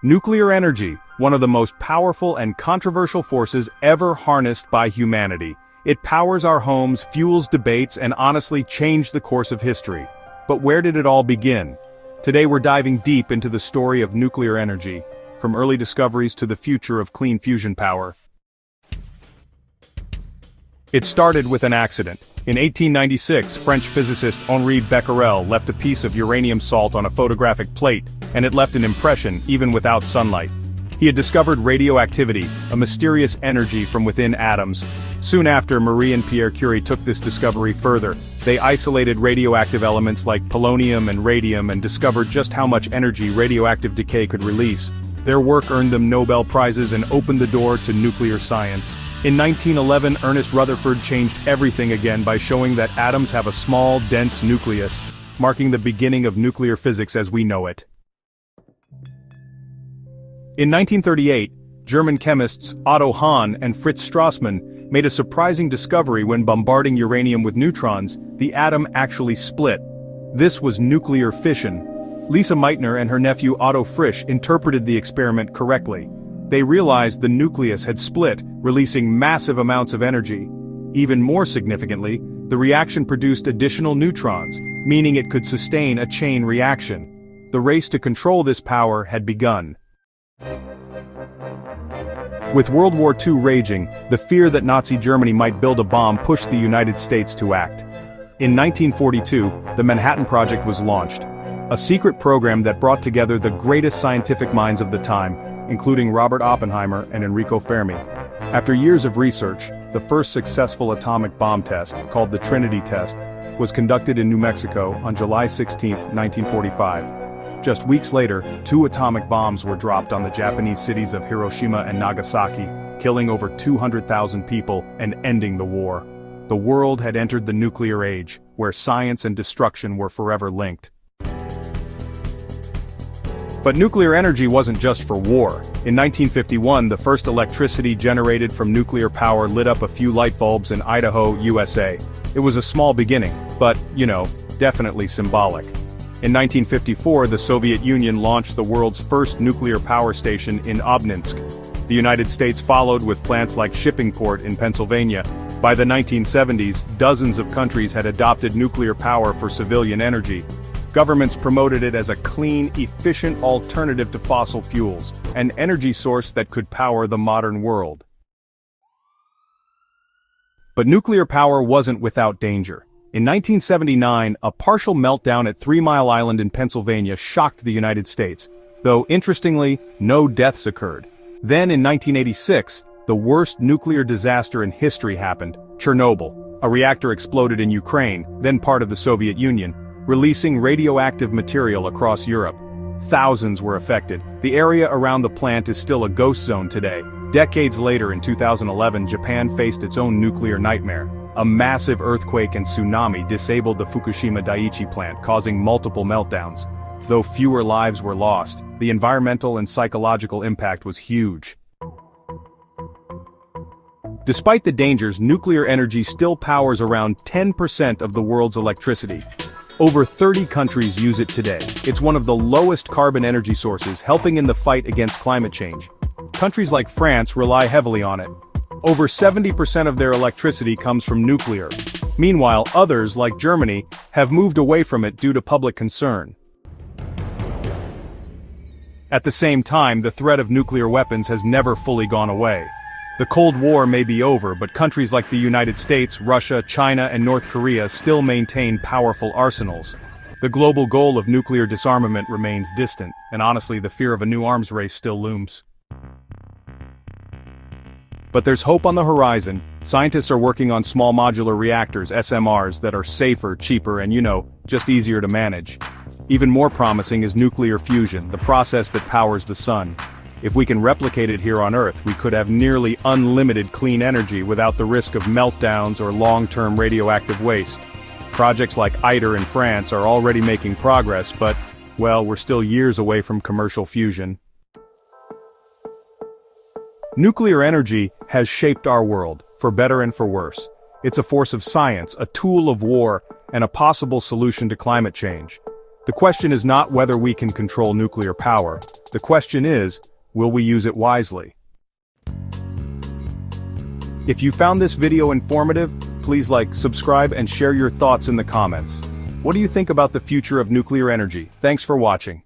Nuclear energy, one of the most powerful and controversial forces ever harnessed by humanity. It powers our homes, fuels debates, and honestly changed the course of history. But where did it all begin? Today we're diving deep into the story of nuclear energy, from early discoveries to the future of clean fusion power. It started with an accident. In 1896, French physicist Henri Becquerel left a piece of uranium salt on a photographic plate, and it left an impression even without sunlight. He had discovered radioactivity, a mysterious energy from within atoms. Soon after, Marie and Pierre Curie took this discovery further. They isolated radioactive elements like polonium and radium and discovered just how much energy radioactive decay could release. Their work earned them Nobel Prizes and opened the door to nuclear science. In 1911, Ernest Rutherford changed everything again by showing that atoms have a small, dense nucleus, marking the beginning of nuclear physics as we know it. In 1938, German chemists Otto Hahn and Fritz Strassmann made a surprising discovery when bombarding uranium with neutrons, the atom actually split. This was nuclear fission. Lisa Meitner and her nephew Otto Frisch interpreted the experiment correctly. They realized the nucleus had split, releasing massive amounts of energy. Even more significantly, the reaction produced additional neutrons, meaning it could sustain a chain reaction. The race to control this power had begun. With World War II raging, the fear that Nazi Germany might build a bomb pushed the United States to act. In 1942, the Manhattan Project was launched, a secret program that brought together the greatest scientific minds of the time, including Robert Oppenheimer and Enrico Fermi. After years of research, the first successful atomic bomb test, called the Trinity test, was conducted in New Mexico on July 16, 1945. Just weeks later, 2 atomic bombs were dropped on the Japanese cities of Hiroshima and Nagasaki, killing over 200,000 people and ending the war. The world had entered the nuclear age, where science and destruction were forever linked. But nuclear energy wasn't just for war. In 1951, the first electricity generated from nuclear power lit up a few light bulbs in Idaho, USA. It was a small beginning, but, definitely symbolic. In 1954, the Soviet Union launched the world's first nuclear power station in Obninsk. The United States followed with plants like Shippingport in Pennsylvania. By the 1970s, dozens of countries had adopted nuclear power for civilian energy. Governments promoted it as a clean, efficient alternative to fossil fuels, an energy source that could power the modern world. But nuclear power wasn't without danger. In 1979, a partial meltdown at 3 Mile Island in Pennsylvania shocked the United States, though interestingly, no deaths occurred. Then in 1986, the worst nuclear disaster in history happened, Chernobyl. A reactor exploded in Ukraine, then part of the Soviet Union, releasing radioactive material across Europe. Thousands were affected. The area around the plant is still a ghost zone today. Decades later, in 2011, Japan faced its own nuclear nightmare. A massive earthquake and tsunami disabled the Fukushima Daiichi plant, causing multiple meltdowns. Though fewer lives were lost, the environmental and psychological impact was huge. Despite the dangers, nuclear energy still powers around 10% of the world's electricity. Over 30 countries use it today. It's one of the lowest carbon energy sources, helping in the fight against climate change. Countries like France rely heavily on it. Over 70% of their electricity comes from nuclear. Meanwhile, others, like Germany, have moved away from it due to public concern. At the same time, the threat of nuclear weapons has never fully gone away. The Cold War may be over, but countries like the United States, Russia, China, and North Korea still maintain powerful arsenals. The global goal of nuclear disarmament remains distant, and honestly, the fear of a new arms race still looms. But there's hope on the horizon. Scientists are working on small modular reactors, SMRs, that are safer, cheaper, and just easier to manage. Even more promising is nuclear fusion, the process that powers the sun. If we can replicate it here on Earth, we could have nearly unlimited clean energy without the risk of meltdowns or long-term radioactive waste. Projects like ITER in France are already making progress, but, well, we're still years away from commercial fusion. Nuclear energy has shaped our world, for better and for worse. It's a force of science, a tool of war, and a possible solution to climate change. The question is not whether we can control nuclear power. The question is, will we use it wisely? If you found this video informative, please like, subscribe, and share your thoughts in the comments. What do you think about the future of nuclear energy? Thanks for watching.